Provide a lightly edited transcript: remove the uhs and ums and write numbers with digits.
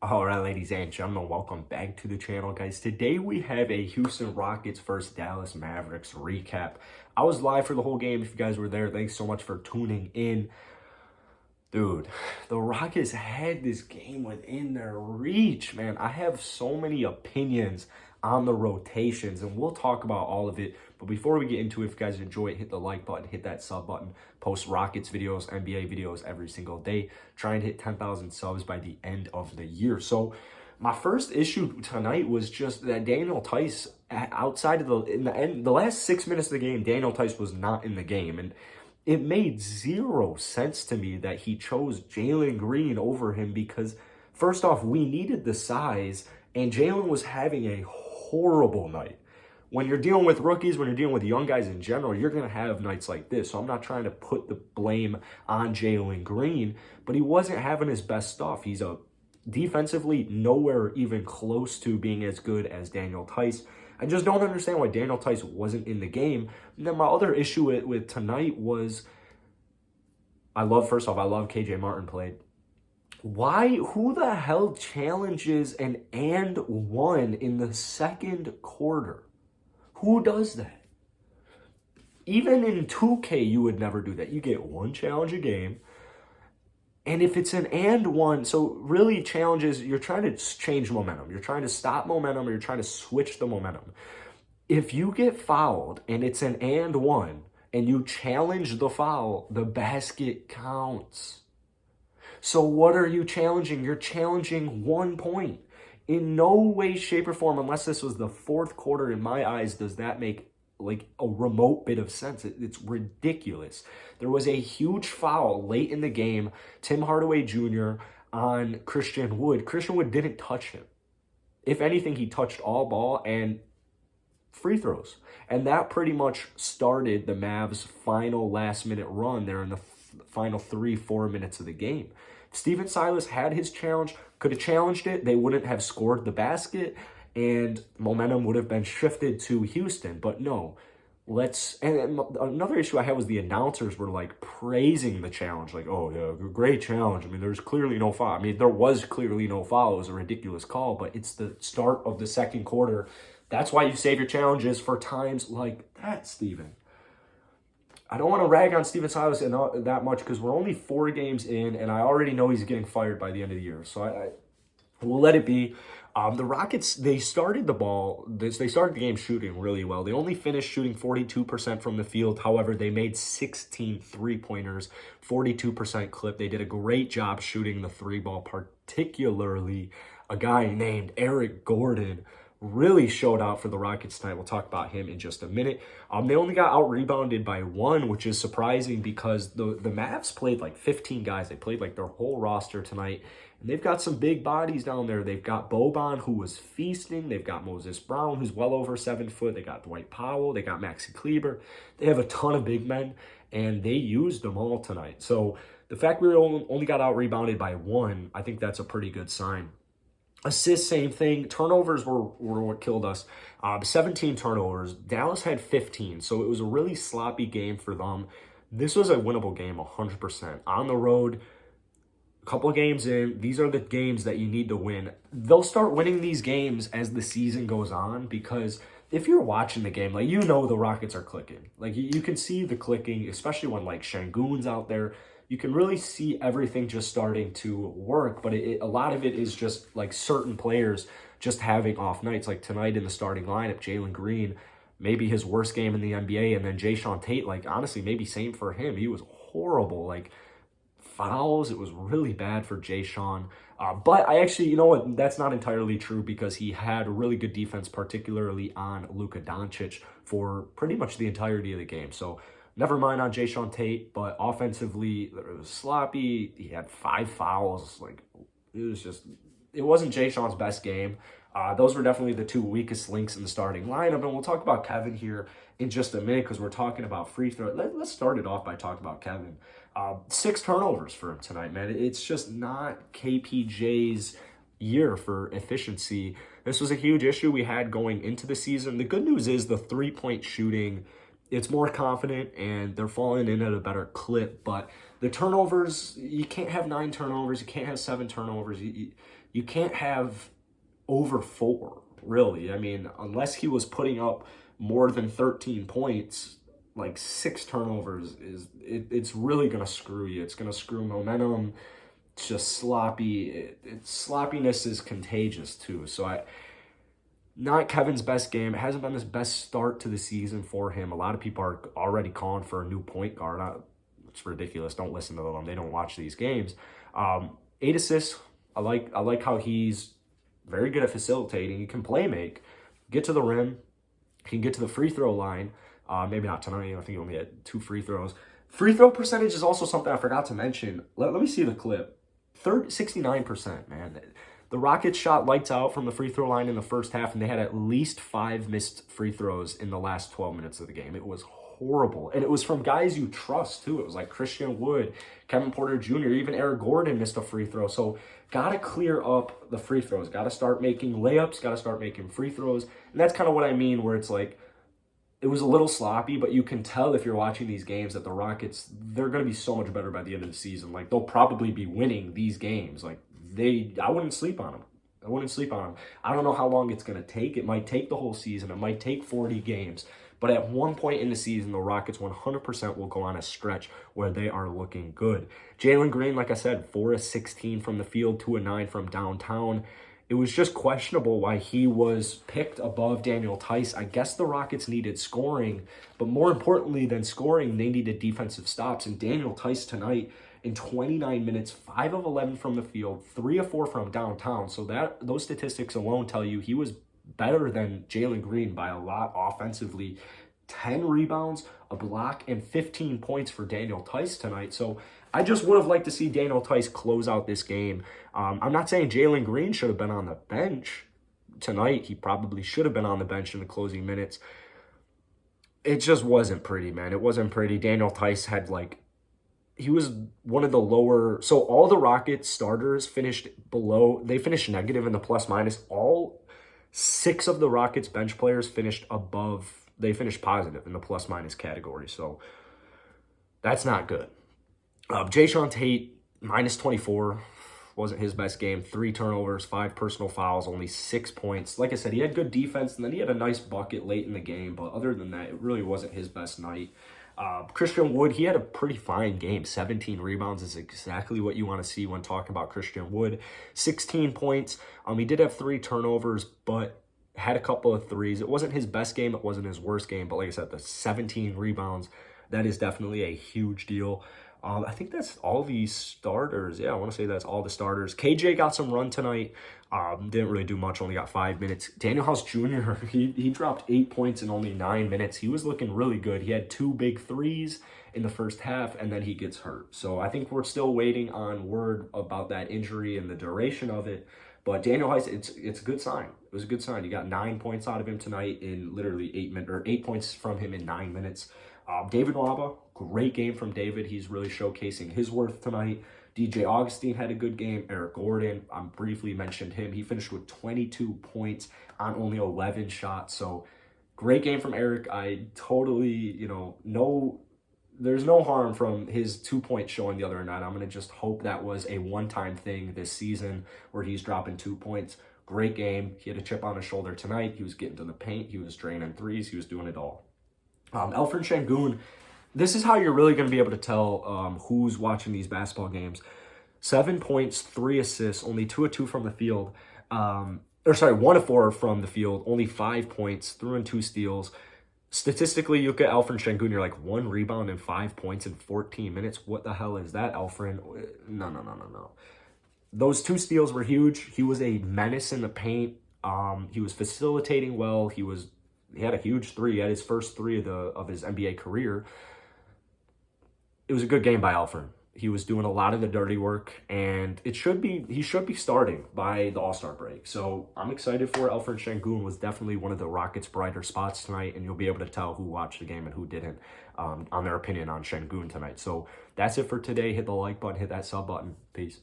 All right, ladies and gentlemen, welcome back to the channel, guys. Today we have a Houston Rockets versus Dallas Mavericks recap. I was live for the whole game. If you guys were there, thanks so much for tuning in. Dude, the Rockets had this game within their reach, man. I have so many opinions on the rotations, and we'll talk about all of it. But before we get into it, if you guys enjoy it, hit the like button, hit that sub button, post Rockets videos, NBA videos every single day. Try and hit 10,000 subs by the end of the year. So my first issue tonight was just that Daniel Tice, outside of the last 6 minutes of the game, Daniel Tice was not in the game. And it made zero sense to me that he chose Jalen Green over him because, first off, we needed the size, and Jalen was having a horrible night. When you're dealing with rookies, when you're dealing with young guys in general, you're going to have nights like this. So I'm not trying to put the blame on Jalen Green, but he wasn't having his best stuff. He's defensively nowhere even close to being as good as Daniel Tice. I just don't understand why Daniel Tice wasn't in the game. And then my other issue with tonight was, first off, I love KJ Martin played. Who the hell challenges an and one in the second quarter? Who does that? Even in 2K, you would never do that. You get one challenge a game. And if it's an and one, so really challenges, you're trying to change momentum. You're trying to stop momentum, or you're trying to switch the momentum. If you get fouled and it's an and one, and you challenge the foul, the basket counts. So what are you challenging? You're challenging 1 point. In no way, shape, or form, unless this was the fourth quarter, in my eyes, does that make like a remote bit of sense. It's ridiculous. There was a huge foul late in the game, Tim Hardaway Jr. on Christian Wood. Christian Wood didn't touch him. If anything, he touched all ball and free throws. And that pretty much started the Mavs' final last-minute run there in the final 3-4 minutes of the game. Steven Silas had his challenge, could have challenged it. They wouldn't have scored the basket, and momentum would have been shifted to Houston. But no, and another issue I had was the announcers were like praising the challenge, like, oh yeah, great challenge. I mean, there's clearly no foul. I mean, there was clearly no foul. It was a ridiculous call, but it's the start of the second quarter. That's why you save your challenges for times like that, Steven. I don't want to rag on Steven Silas that much because we're only 4 games in, and I already know he's getting fired by the end of the year. So I will let it be. The Rockets, they started the game shooting really well. They only finished shooting 42% from the field. However, they made 16 three-pointers, 42% clip. They did a great job shooting the three ball, particularly a guy named Eric Gordon really showed out for the Rockets tonight. We'll talk about him in just a minute. They only got out-rebounded by 1, which is surprising because the Mavs played like 15 guys. They played like their whole roster tonight. And they've got some big bodies down there. They've got Boban, who was feasting. They've got Moses Brown, who's well over 7 foot. They got Dwight Powell. They got Maxi Kleber. They have a ton of big men, and they used them all tonight. So the fact we only got out-rebounded by 1, I think that's a pretty good sign. Assists, same thing. Turnovers were what killed us. 17 turnovers. Dallas had 15, so it was a really sloppy game for them. This was a winnable game, 100%. On the road, a couple of games in, these are the games that you need to win. They'll start winning these games as the season goes on because if you're watching the game, like, you know the Rockets are clicking. Like, you can see the clicking, especially when, like, Şengün's out there. You can really see everything just starting to work, but a lot of it is just like certain players just having off nights. Like tonight in the starting lineup, Jalen Green, maybe his worst game in the NBA, and then Jae'Sean Tate, like honestly, maybe same for him. He was horrible. Like fouls, it was really bad for Jae'Sean. But I actually, you know what, that's not entirely true because he had really good defense, particularly on Luka Doncic for pretty much the entirety of the game. So never mind on Jae'Sean Tate, but offensively, it was sloppy. He had 5 fouls. Like, it wasn't Jae'Sean's best game. Those were definitely the 2 weakest links in the starting lineup. And we'll talk about Kevin here in just a minute because we're talking about free throw. Let's start it off by talking about Kevin. 6 turnovers for him tonight, man. It's just not KPJ's year for efficiency. This was a huge issue we had going into the season. The good news is the 3-point shooting it's more confident, and they're falling in at a better clip. But the turnovers, you can't have 9 turnovers. You can't have 7 turnovers. You can't have over 4, really. I mean, unless he was putting up more than 13 points, like 6 turnovers it's really going to screw you. It's going to screw momentum. It's just sloppy. Sloppiness is contagious, too. So not Kevin's best game. It hasn't been his best start to the season for him. A lot of people are already calling for a new point guard. It's ridiculous. Don't listen to them. They don't watch these games. 8 assists. I like how he's very good at facilitating. He can play make, get to the rim. He can get to the free throw line. Maybe not tonight. I think he only had 2 free throws. Free throw percentage is also something I forgot to mention. Let me see the clip. 69%, man. The Rockets shot lights out from the free throw line in the first half, and they had at least 5 missed free throws in the last 12 minutes of the game. It was horrible. And it was from guys you trust, too. It was like Christian Wood, Kevin Porter Jr., even Eric Gordon missed a free throw. So got to clear up the free throws. Got to start making layups. Got to start making free throws. And that's kind of what I mean, where it's like, it was a little sloppy, but you can tell if you're watching these games that the Rockets, they're going to be so much better by the end of the season. Like, they'll probably be winning these games. Like, I wouldn't sleep on them. I don't know how long it's going to take. It might take the whole season. It might take 40 games. But at one point in the season, the Rockets 100% will go on a stretch where they are looking good. Jalen Green, like I said, 4 of 16 from the field, 2 of 9 from downtown. It was just questionable why he was picked above Daniel Tice. I guess the Rockets needed scoring, but more importantly than scoring, they needed defensive stops. And Daniel Tice tonight, in 29 minutes, 5 of 11 from the field, 3 of 4 from downtown. So those statistics alone tell you he was better than Jalen Green by a lot offensively. 10 rebounds, a block, and 15 points for Daniel Tice tonight. So I just would have liked to see Daniel Tice close out this game. I'm not saying Jalen Green should have been on the bench tonight. He probably should have been on the bench in the closing minutes. It just wasn't pretty, man. It wasn't pretty. Daniel Tice had he was one of the lower. So all the Rockets starters finished below. They finished negative in the plus minus. All 6 of the Rockets bench players finished above. They finished positive in the plus minus category. So that's not good. Jayshawn Tate, minus 24. Wasn't his best game. 3 turnovers, 5 personal fouls, only 6 points. Like I said, he had good defense, and then he had a nice bucket late in the game. But other than that, it really wasn't his best night. Christian Wood, he had a pretty fine game. 17 rebounds is exactly what you want to see when talking about Christian Wood. 16 points. He did have 3 turnovers, but had a couple of threes. It wasn't his best game. It wasn't his worst game. But like I said, the 17 rebounds, that is definitely a huge deal. I think that's all the starters. Yeah, I want to say that's all the starters. KJ got some run tonight. Didn't really do much. Only got 5 minutes. Daniel House Jr., he dropped 8 points in only 9 minutes. He was looking really good. He had 2 big threes in the first half, and then he gets hurt. So I think we're still waiting on word about that injury and the duration of it. But Daniel Heiss, it's a good sign. It was a good sign. You got 9 points out of him tonight in literally 8 minutes, or 8 points from him in 9 minutes. David Nwaba, great game from David. He's really showcasing his worth tonight. DJ Augustine had a good game. Eric Gordon, I briefly mentioned him. He finished with 22 points on only 11 shots. So great game from Eric. I totally, there's no harm from his 2 points showing the other night. I'm going to just hope that was a one-time thing this season where he's dropping 2 points. Great game. He had a chip on his shoulder tonight. He was getting to the paint. He was draining threes. He was doing it all. Elfrid Şengün, this is how you're really going to be able to tell who's watching these basketball games. 7 points, 3 assists, only 2 of 2 from the field. 1 of 4 from the field, only 5 points, threw in 2 steals. Statistically, you look at Elfrid Şengün, you're like 1 rebound and 5 points in 14 minutes. What the hell is that, Elfrid? No. Those 2 steals were huge. He was a menace in the paint. He was facilitating well. He had a huge 3. He had his first 3 of his NBA career. It was a good game by Elfrid. He was doing a lot of the dirty work, and he should be starting by the All-Star break. So I'm excited for it. Elfrid Şengün was definitely one of the Rockets' brighter spots tonight, and you'll be able to tell who watched the game and who didn't on their opinion on Şengün tonight. So that's it for today. Hit the like button, hit that sub button. Peace.